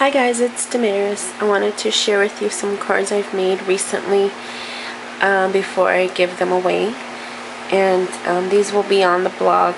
Hi guys, it's Damaris. I wanted to share with you some cards I've made recently before I give them away. And these will be on the blog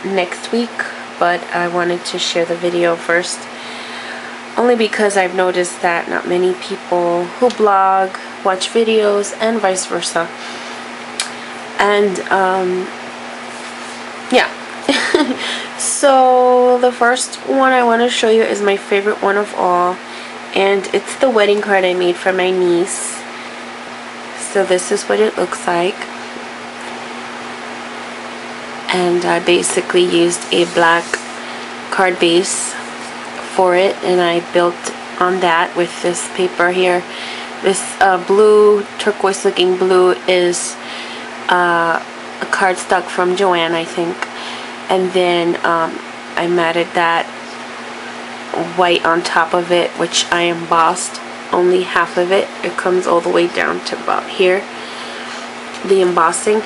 next week, but I wanted to share the video first. Only because I've noticed that not many people who blog watch videos and vice versa. And yeah. So the first one I want to show you is my favorite one of all, and it's the wedding card I made for my niece. So this is what it looks like, and I basically used a black card base for it, and I built on that with this paper here. This blue, turquoise looking blue is a cardstock from Joanne, I think. And then I matted that white on top of it, which I embossed only half of it. It comes all the way down to about here, the embossing.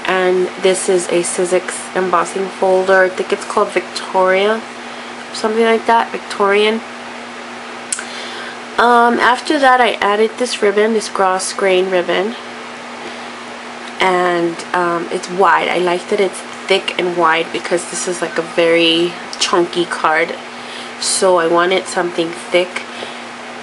And this is a Sizzix embossing folder. I think it's called Victoria, something like that, Victorian. After that, I added this ribbon, this gross grain ribbon, and it's wide. I like that it's thick and wide because this is like a very chunky card, so I wanted something thick,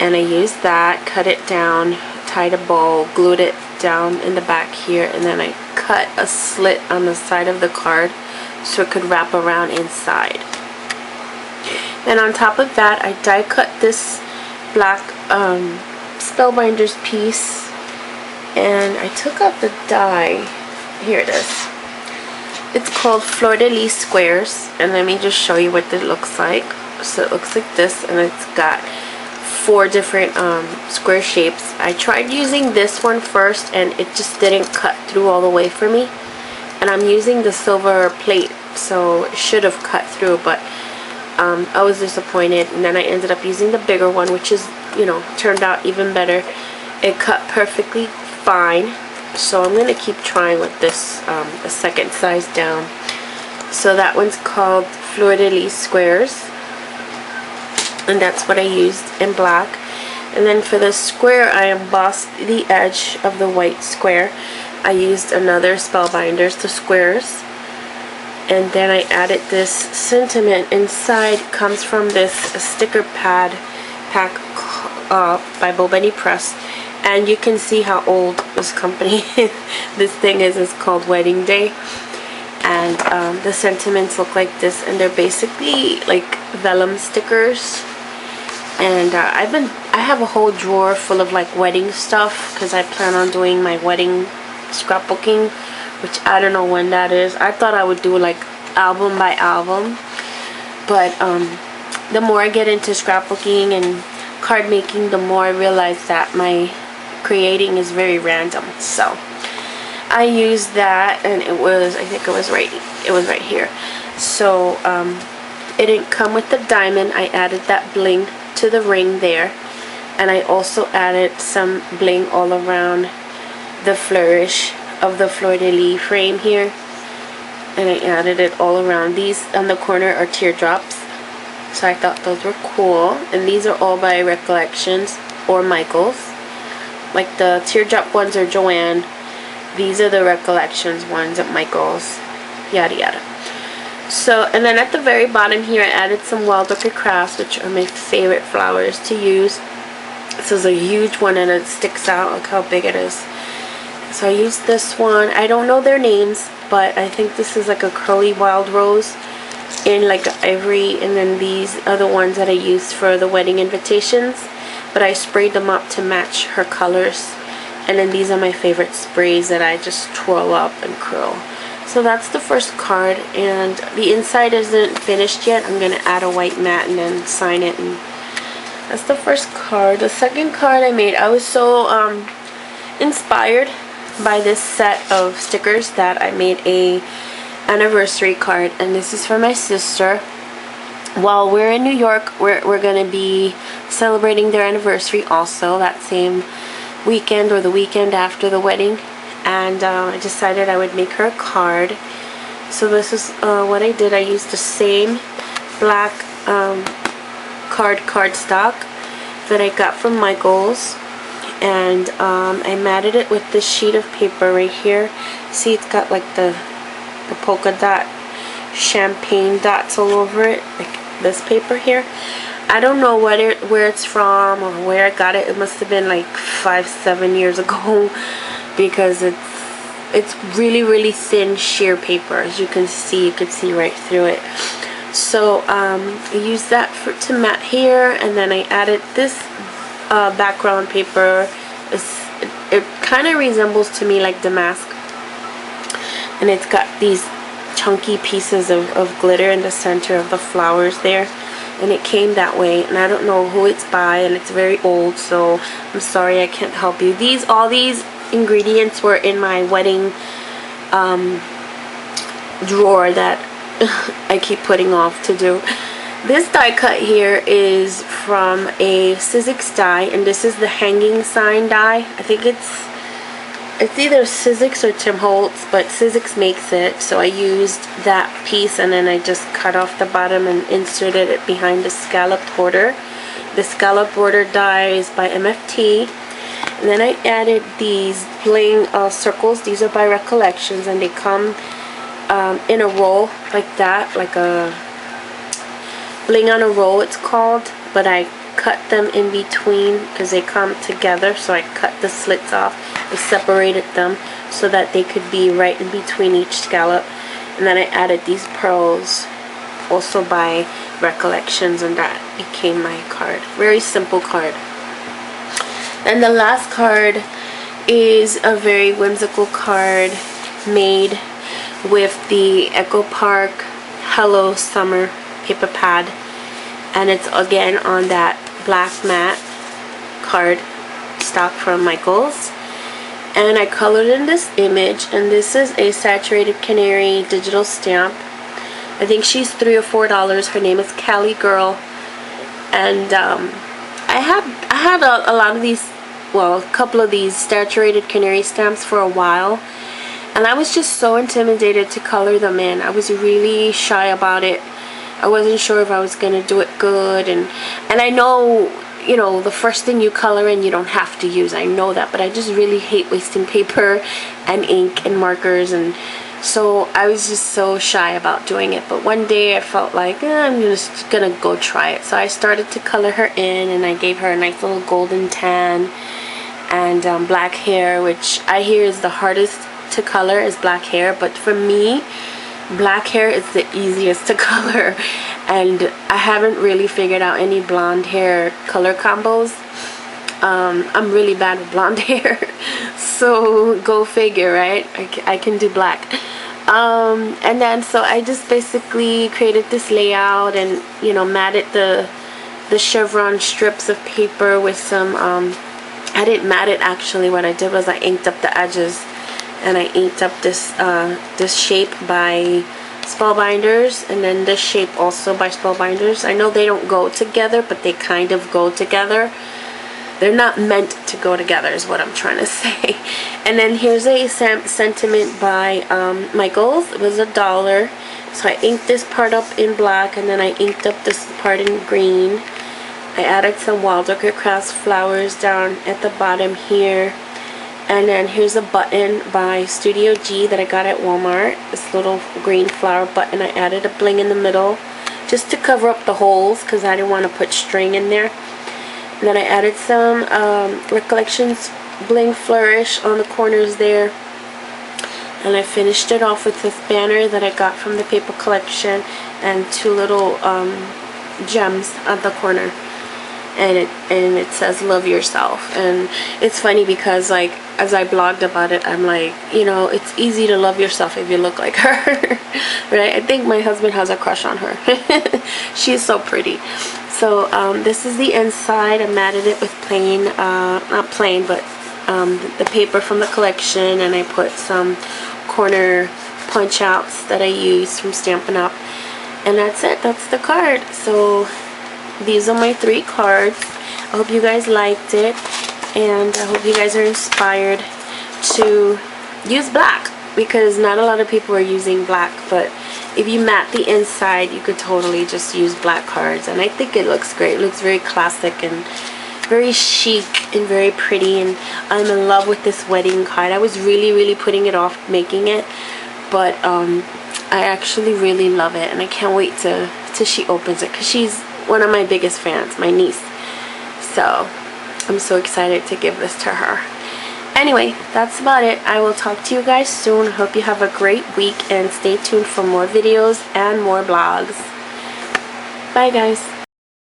and I used that, cut it down, tied a bow, glued it down in the back here, and then I cut a slit on the side of the card so it could wrap around inside. And on top of that, I die cut this black Spellbinders piece, and I took out the die. Here it is. It's called Fleur de Lis Squares, and let me just show you what it looks like. So it looks like this, and it's got 4 different square shapes. I tried using this one first, and it just didn't cut through all the way for me. And I'm using the silver plate, so it should have cut through, but I was disappointed. And then I ended up using the bigger one, which is, you know, turned out even better. It cut perfectly fine. So I'm going to keep trying with this a second size down. So that one's called Fleur de Lis Squares, and that's what I used in black. And then for the square, I embossed the edge of the white square. I used another Spellbinders, the squares, and then I added this sentiment inside. Comes from this sticker pad pack by Bo Benny Press. And you can see how old this company this thing is. It's called Wedding Day, and the sentiments look like this, and they're basically like vellum stickers. And I have a whole drawer full of like wedding stuff because I plan on doing my wedding scrapbooking, which I don't know when that is. I thought I would do like album by album, but the more I get into scrapbooking and card making, the more I realize that my creating is very random. So I used that, and it was, I think it was right here. So it didn't come with the diamond. I added that bling to the ring there, and I also added some bling all around the flourish of the Fleur de Lis frame here, and I added it all around. These on the corner are teardrops, so I thought those were cool. And these are all by Recollections or Michaels. Like the teardrop ones are Joanne. These are the Recollections ones at Michaels. Yada yada. So, and then at the very bottom here, I added some Wild Orchid Crafts, which are my favorite flowers to use. This is a huge one, and it sticks out. Look how big it is. So I used this one. I don't know their names, but I think this is like a curly wild rose in like ivory, and then these are the ones that I used for the wedding invitations. But I sprayed them up to match her colors. And then these are my favorite sprays that I just twirl up and curl. So that's the first card, and the inside isn't finished yet. I'm going to add a white mat and then sign it, and that's the first card. The second card I made, I was so inspired by this set of stickers that I made a anniversary card, and this is for my sister. While we're in New York, we're going to be celebrating their anniversary also that same weekend or the weekend after the wedding, and I decided I would make her a card. So this is what I did. I used the same black cardstock that I got from Michael's, and I matted it with this sheet of paper right here. See, it's got like the polka dot champagne dots all over it, like this paper here. I don't know where it's from or where I got it. It must have been like 5-7 years ago, because it's really thin sheer paper. As you can see, you can see right through it. So I used that to mat here, and then I added this background paper. It kind of resembles to me like damask, and it's got these chunky pieces of glitter in the center of the flowers there, and it came that way, and I don't know who it's by, and it's very old, so I'm sorry I can't help you. All these ingredients were in my wedding drawer that I keep putting off to do. This die cut here is from a Sizzix die, and this is the hanging sign die. I think it's either Sizzix or Tim Holtz, but Sizzix makes it, so I used that piece, and then I just cut off the bottom and inserted it behind the scalloped border. The scalloped border die is by MFT. And then I added these bling circles. These are by Recollections, and they come in a roll like that, like a bling on a roll it's called, but I cut them in between because they come together, so I cut the slits off. I separated them so that they could be right in between each scallop, and then I added these pearls, also by Recollections, and that became my card. Very simple card. And the last card is a very whimsical card made with the Echo Park Hello Summer paper pad, and it's again on that black matte card stock from Michael's, and I colored in this image, and this is a saturated canary digital stamp. I think she's $3 or $4. Her name is Cali Girl, and I had a lot of these, well, a couple of these saturated canary stamps for a while, and I was just so intimidated to color them in. I was really shy about it. I wasn't sure if I was gonna do it good, and I know, you know, the first thing you color in you don't have to use. I know that, but I just really hate wasting paper and ink and markers, and so I was just so shy about doing it. But one day I felt like I'm just gonna go try it. So I started to color her in, and I gave her a nice little golden tan and black hair, which I hear is the hardest to color, is black hair, but for me, black hair is the easiest to color, and I haven't really figured out any blonde hair color combos. I'm really bad with blonde hair, so go figure, right? I can do black. And then so I just basically created this layout, and you know, matted the chevron strips of paper with some I didn't mat it actually. What I did was I inked up the edges, and I inked up this this shape by Spellbinders, and then this shape also by Spellbinders. I know they don't go together, but they kind of go together. They're not meant to go together is what I'm trying to say. And then here's a sentiment by Michael's. It was $1. So I inked this part up in black, and then I inked up this part in green. I added some Wild Orchid Crafts flowers down at the bottom here. And then here's a button by Studio G that I got at Walmart. This little green flower button. I added a bling in the middle just to cover up the holes because I didn't want to put string in there. And then I added some Recollections bling flourish on the corners there. And I finished it off with this banner that I got from the paper collection and two little gems at the corner. And it says love yourself. And it's funny because like as I blogged about it, I'm like, you know, it's easy to love yourself if you look like her. Right? I think my husband has a crush on her. She's so pretty. So this is the inside. I matted it with plain, not plain, but the paper from the collection, and I put some corner punch outs that I used from Stampin' Up. And that's it. That's the card. So these are my 3 cards. I hope you guys liked it, and I hope you guys are inspired to use black, because not a lot of people are using black, but if you matte the inside, you could totally just use black cards, and I think it looks great. It looks very classic and very chic and very pretty, and I'm in love with this wedding card. I was really putting it off making it, but I actually really love it, and I can't wait till she opens it, because she's one of my biggest fans, my niece. So I'm so excited to give this to her. Anyway, that's about it. I will talk to you guys soon. Hope you have a great week, and stay tuned for more videos and more blogs. Bye guys.